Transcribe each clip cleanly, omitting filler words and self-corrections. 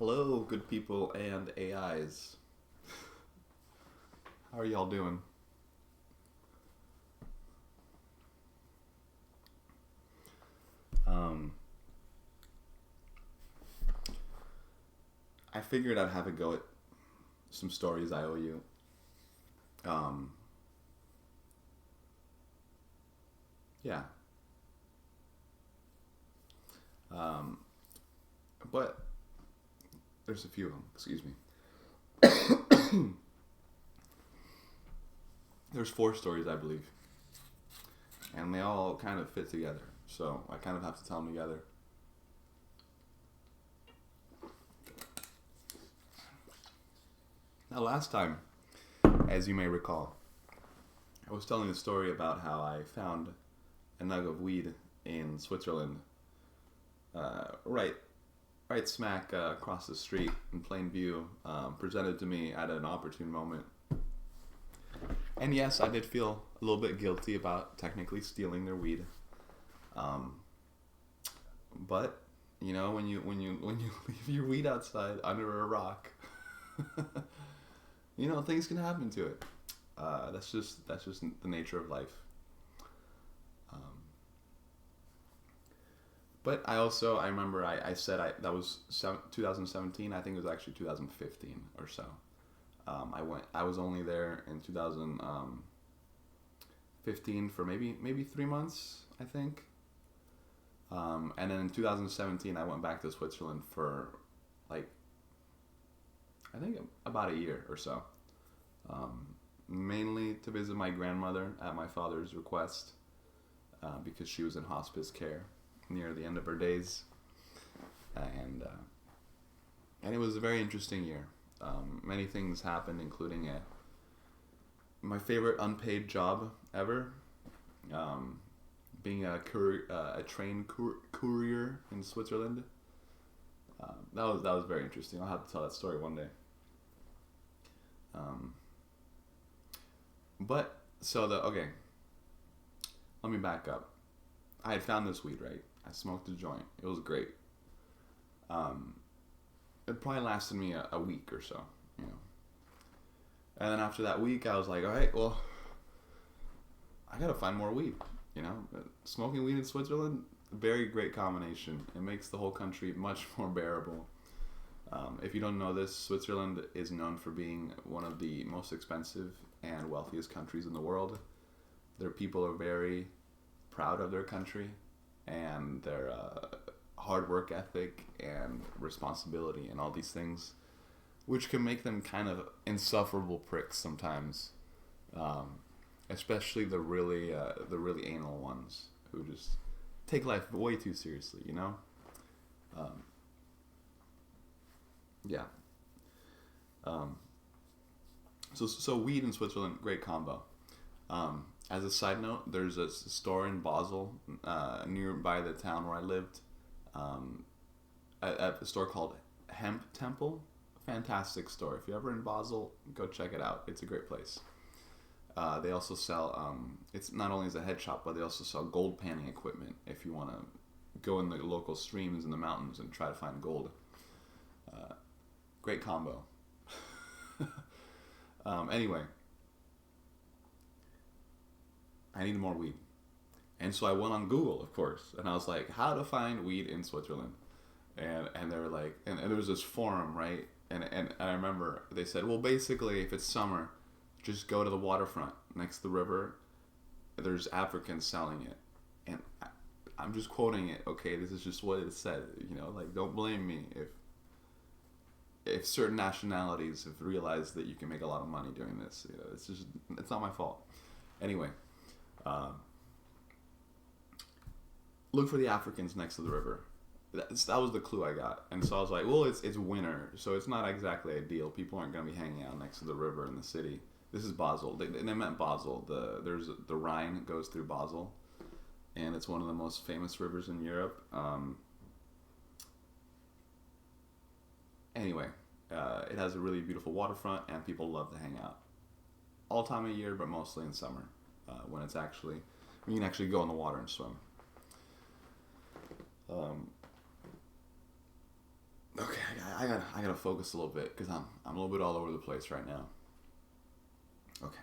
Hello, good people and AIs. How are y'all doing? Um, I figured I'd have a go at some stories I owe you. Um, yeah. Um, but there's a few of them. Excuse me. There's four stories, I believe, and they all kind of fit together. So I kind of have to tell them together. Now, last time, as you may recall, I was telling a story about how I found a nug of weed in Switzerland, right, right smack across the street in plain view, presented to me at an opportune moment. And yes, I did feel a little bit guilty about technically stealing their weed, um, but you know when you leave your weed outside under a rock, things can happen to it. That's just the nature of life. Um, but I remember I said that was 2017. I think it was actually 2015 or so. I was only there in 2015 for maybe 3 months, I think. And then in 2017 I went back to Switzerland for like I think about a year or so. Um, Mainly to visit my grandmother at my father's request, because she was in hospice care near the end of her days, and it was a very interesting year. Many things happened, including my favorite unpaid job ever, um, being a train courier in Switzerland. That was very interesting. I'll have to tell that story one day. Um, but so the okay, let me back up. I had found this weed, right? I smoked a joint. It was great. Um, it probably lasted me a week or so, you know. And then after that week, I was like, all right, well, I gotta find more weed. You know, smoking weed in Switzerland, very great combination. It makes the whole country much more bearable. If you don't know this, Switzerland is known for being one of the most expensive and wealthiest countries in the world. Their people are very proud of their country and their hard work ethic and responsibility and all these things, which can make them kind of insufferable pricks sometimes, um, especially the really anal ones who just take life way too seriously. Um, yeah. Um, so weed in Switzerland, great combo. As a side note, there's a store in Basel, nearby the town where I lived, um, at a store called Hemp Temple. Fantastic store. If you're ever in Basel, go check it out. It's a great place. They also sell, it's not only as a head shop, but they also sell gold panning equipment if you want to go in the local streams in the mountains and try to find gold. Uh, Great combo. Anyway, I needed more weed. And so I went on Google, of course, and I was like, how to find weed in Switzerland. And they were like, and there was this forum, right? And I remember they said, well, basically, if it's summer, just go to the waterfront next to the river. There's Africans selling it. And I'm just quoting it, okay? This is just what it said, like, don't blame me if certain nationalities have realized that you can make a lot of money doing this. It's not my fault. Anyway, um, look for the Africans next to the river. That was the clue I got, and so I was like, well, it's winter, so it's not exactly ideal. People aren't going to be hanging out next to the river in the city. This is Basel. They meant Basel. There's the Rhine goes through Basel, and it's one of the most famous rivers in Europe. Anyway, it has a really beautiful waterfront, and people love to hang out all time of year, but mostly in summer, when you can actually go in the water and swim. Um, okay, I gotta focus a little bit because I'm a little bit all over the place right now. Okay.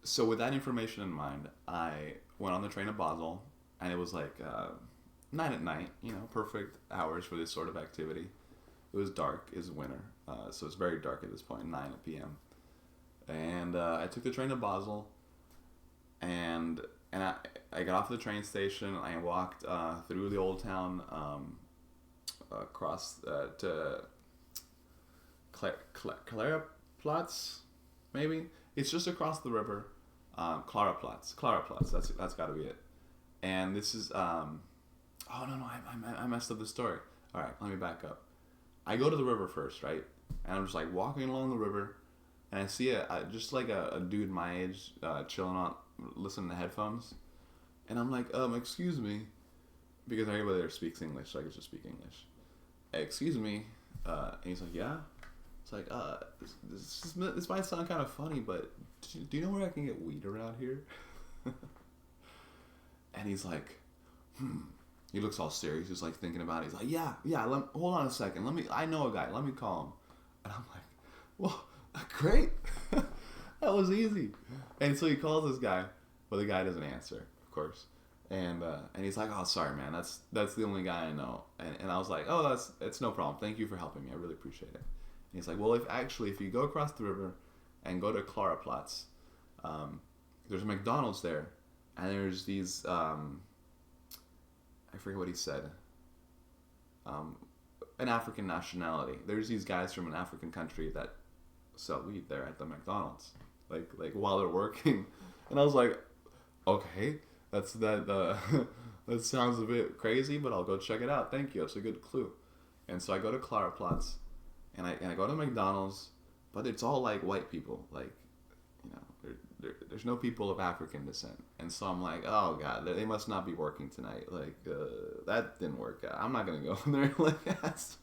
So with that information in mind, I went on the train to Basel, and it was like 9 at night. Perfect hours for this sort of activity. It was dark. It's winter, so it's very dark at this point, 9 p.m. And I took the train to Basel, and I got off the train station. I walked through the old town, across to Klaraplatz, maybe. It's just across the river. Klaraplatz. That's got to be it. And this is oh no, I messed up the story. All right, let me back up. I go to the river first, right? And I'm just like walking along the river, and I see just like a dude my age chilling on, listening to headphones, and I'm like, excuse me, because everybody there speaks English, so I could just speak English. Excuse me, and he's like, yeah. It's like, this might sound kind of funny, but do you know where I can get weed around here? And he's like, He looks all serious. He's like thinking about it. He's like, yeah. Hold on a second. I know a guy. Let me call him. And I'm like, well, great. That was easy. And so he calls this guy, but the guy doesn't answer, of course. And he's like, oh, sorry, man. That's the only guy I know. And I was like, oh, it's no problem. Thank you for helping me. I really appreciate it. And he's like, well, if you go across the river and go to Klaraplatz, there's a McDonald's there, and there's these I forget what he said. An African nationality. There's these guys from an African country that sell weed there at the McDonald's, like while they're working. And I was like, okay, that sounds a bit crazy, but I'll go check it out. Thank you. That's a good clue. And so I go to Klaraplatz, and I go to McDonald's, but it's all like white people, like, there's no people of African descent. And so I'm like, oh God, they must not be working tonight. Like, that didn't work out. I'm not going to go in there like ask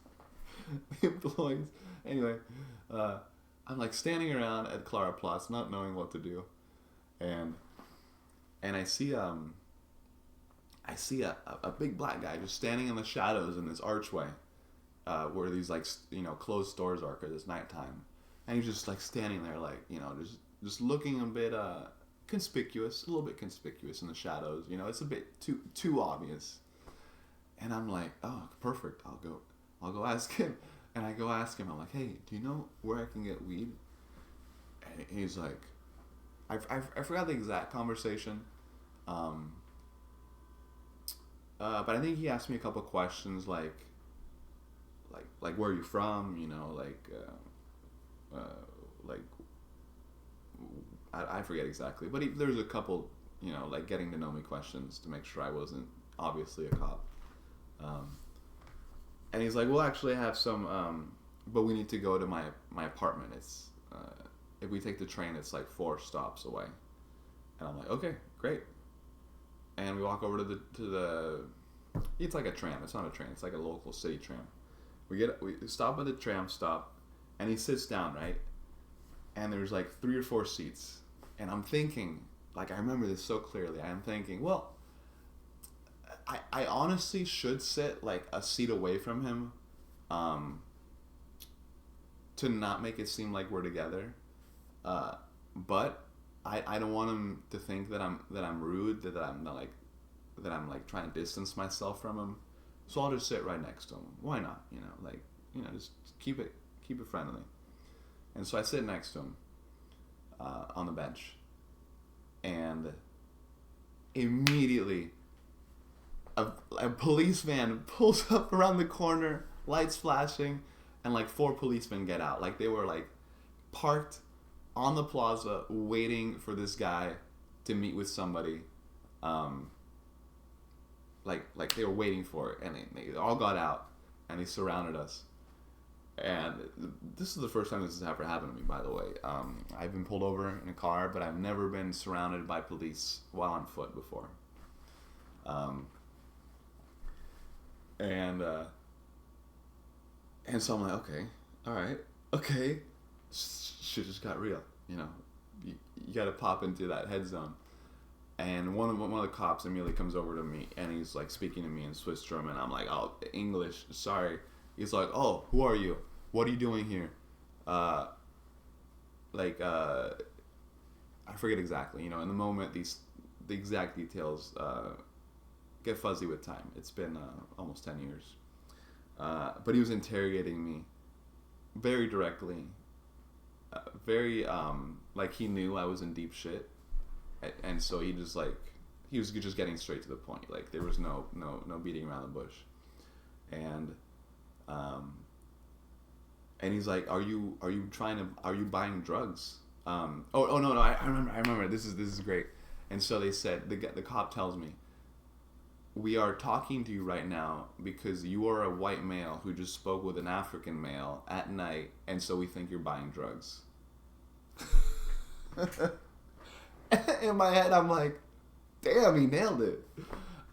the employees. Anyway, I'm like standing around at Klaraplatz, not knowing what to do. And I see a big black guy just standing in the shadows in this archway, where these closed stores are because it's nighttime. And he's just like standing there like, just looking a bit conspicuous, a little bit conspicuous in the shadows. It's a bit too obvious. And I'm like, oh, perfect. I'll go ask him. And I go ask him. I'm like, hey, do you know where I can get weed? And he's like, I forgot the exact conversation. But I think he asked me a couple questions like where are you from? I forget exactly, but there's a couple, getting to know me questions to make sure I wasn't obviously a cop. And he's like, well, actually I have some, but we need to go to my apartment. It's, if we take the train, it's like 4 stops away. And I'm like, okay, great. And we walk over to the it's like a tram. It's not a train. It's like a local city tram. We stop at the tram stop, and he sits down, right? And there's like 3 or 4 seats. And I'm thinking, I remember this so clearly. I'm thinking, well, I honestly should sit like a seat away from him, to not make it seem like we're together. But I don't want him to think that I'm rude, that I'm trying to distance myself from him. So I'll just sit right next to him. Why not? Just keep it friendly. And so I sit next to him on the bench, and immediately a police van pulls up around the corner, lights flashing, and 4 policemen get out. They were parked on the plaza waiting for this guy to meet with somebody. They were waiting for it, and they all got out, and they surrounded us. And this is the first time this has ever happened to me, by the way. I've been pulled over in a car, but I've never been surrounded by police while on foot before. And so I'm like, okay, all right, okay, shit just got real. You got to pop into that head zone. And one of the cops immediately comes over to me, and he's like speaking to me in Swiss German. I'm like, oh, English, sorry. He's like, oh, who are you? What are you doing here? Uh, I forget exactly. You know, in the moment, the exact details get fuzzy with time. It's been almost 10 years. But he was interrogating me very directly, very like he knew I was in deep shit, and so he was just getting straight to the point. Like there was no beating around the bush, and he's like, are you buying drugs? No, I remember this is great. And so they said, the cop tells me, we are talking to you right now because you are a white male who just spoke with an African male at night, and so we think you're buying drugs. In my head, I'm like, damn, he nailed it.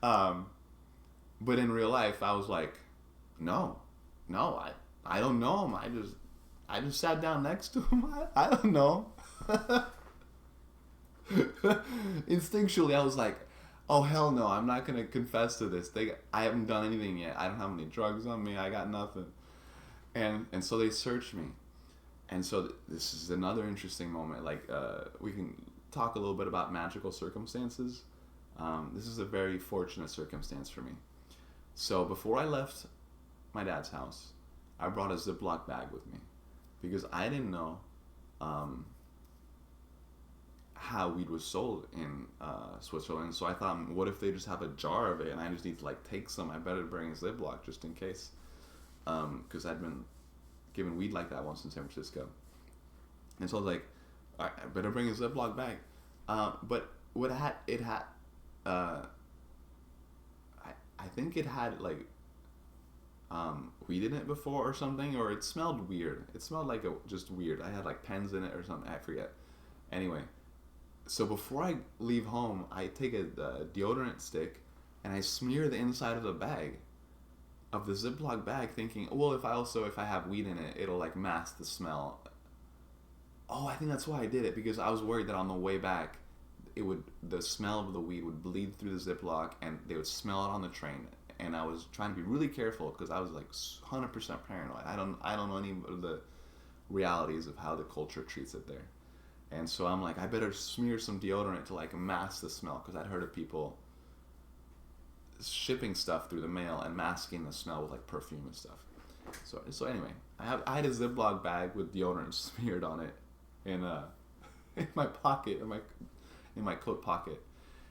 But in real life, I was like, no, I don't know him. I just sat down next to him. I don't know. Instinctually, I was like, oh hell no, I'm not gonna confess to this. I haven't done anything yet. I don't have any drugs on me. I got nothing. And so they searched me. And so this is another interesting moment. Like we can talk a little bit about magical circumstances. This is a very fortunate circumstance for me. So before I left my dad's house, I brought a Ziploc bag with me because I didn't know how weed was sold in Switzerland. So I thought, what if they just have a jar of it and I just need to like take some? I better bring a Ziploc just in case, because I'd been given weed like that once in San Francisco. And so I was like, all right, I better bring a Ziploc bag. But what it had I think it had like weed in it before or something, or it smelled weird. It smelled like just weird. I had like pens in it or something. I forget. Anyway, so before I leave home, I take a deodorant stick and I smear the inside of the bag, of the Ziploc bag, thinking, well, if I have weed in it, it'll like mask the smell. Oh, I think that's why I did it, because I was worried that on the way back, the smell of the weed would bleed through the Ziploc and they would smell it on the train. And I was trying to be really careful because I was like 100% paranoid. I don't know any of the realities of how the culture treats it there. And so I'm like, I better smear some deodorant to like mask the smell, because I'd heard of people shipping stuff through the mail and masking the smell with like perfume and stuff. So anyway, I had a Ziploc bag with deodorant smeared on it in my pocket, in my coat pocket,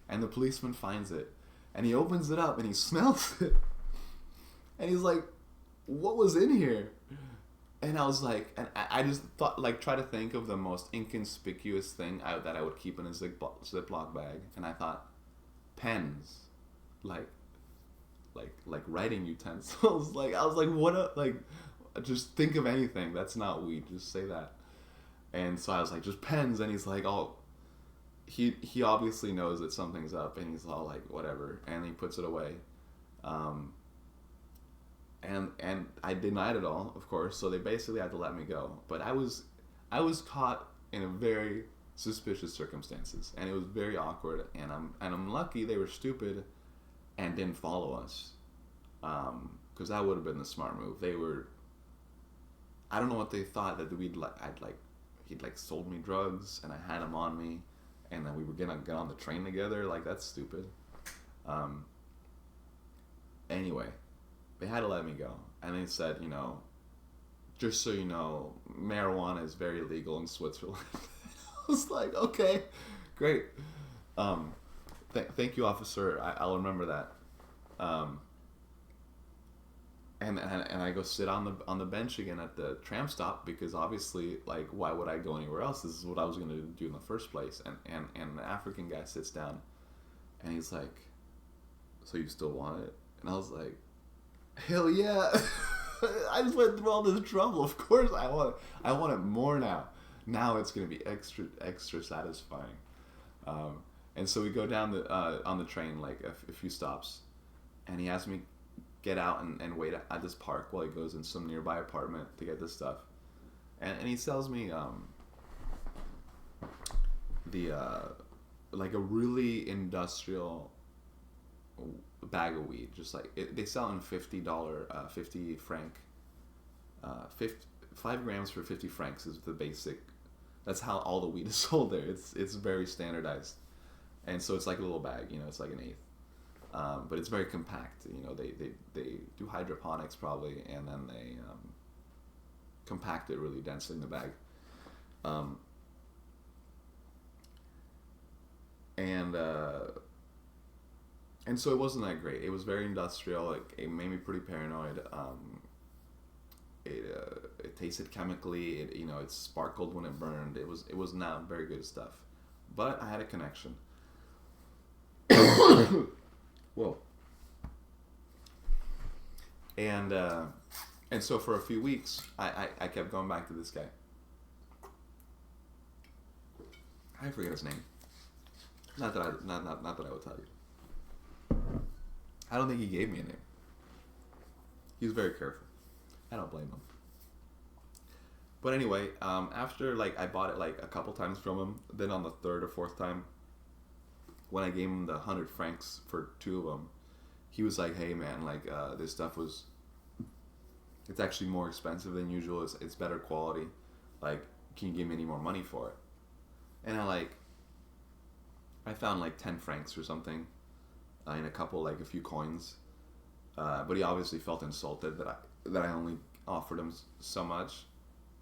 and the policeman finds it, and he opens it up and he smells it, and he's like, "What was in here?" And I was like, and I just thought, like, try to think of the most inconspicuous thing that I would keep in a Ziploc bag, and I thought, pens, like writing utensils. Like, I was like, just think of anything that's not weed, just say that. And so I was like, just pens, and he's like, oh, he obviously knows that something's up, and he's all like, whatever, and he puts it away. And I denied it all, of course, so they basically had to let me go. But I was caught in a very suspicious circumstances, and it was very awkward, and I'm lucky they were stupid and didn't follow us, because that would have been the smart move. I don't know what they thought, that he'd sold me drugs and I had him on me, and then we were gonna get on the train together. Like, that's stupid. Anyway, they had to let me go, and they said, just so you know, marijuana is very legal in Switzerland. I was like, okay, great. Thank you, officer. I'll remember that. And I go sit on the bench again at the tram stop, because obviously, like, why would I go anywhere else? This is what I was gonna do in the first place. And the African guy sits down, and he's like, "So you still want it?" And I was like, "Hell yeah!" I just went through all this trouble. Of course, I want it more now. Now it's gonna be extra satisfying. And so we go down on the train, like a few stops, and he has me get out and wait at this park while he goes in some nearby apartment to get this stuff. And he sells me like a really industrial bag of weed. Just like they sell in $50, 50 franc, 5 grams for 50 francs is the basic. That's how all the weed is sold there. It's very standardized, and so it's like a little bag. It's like an eighth. But it's very compact. They do hydroponics probably, and then they compact it really densely in the bag. And so it wasn't that great. It was very industrial. It made me pretty paranoid. It tasted chemically. It sparkled when it burned. It was not very good stuff. But I had a connection. Whoa. And so for a few weeks, I kept going back to this guy. I forget his name. Not that I would tell you. I don't think he gave me a name. He was very careful. I don't blame him. But anyway, after I bought it a couple times from him. Then on the third or fourth time, when I gave him the 100 francs for 2 of them, he was like, "Hey man, this stuff it's actually more expensive than usual. It's better quality. Can you give me any more money for it?" And I found 10 francs or something in a few coins. But he obviously felt insulted that I only offered him so much.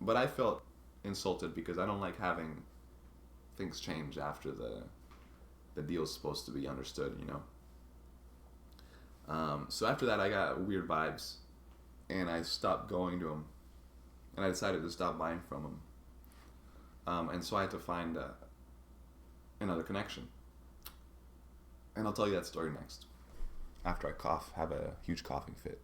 But I felt insulted because I don't like having things change after the deal's supposed to be understood, So after that, I got weird vibes, and I stopped going to him, and I decided to stop buying from him. And so I had to find another connection. And I'll tell you that story next. After I have a huge coughing fit.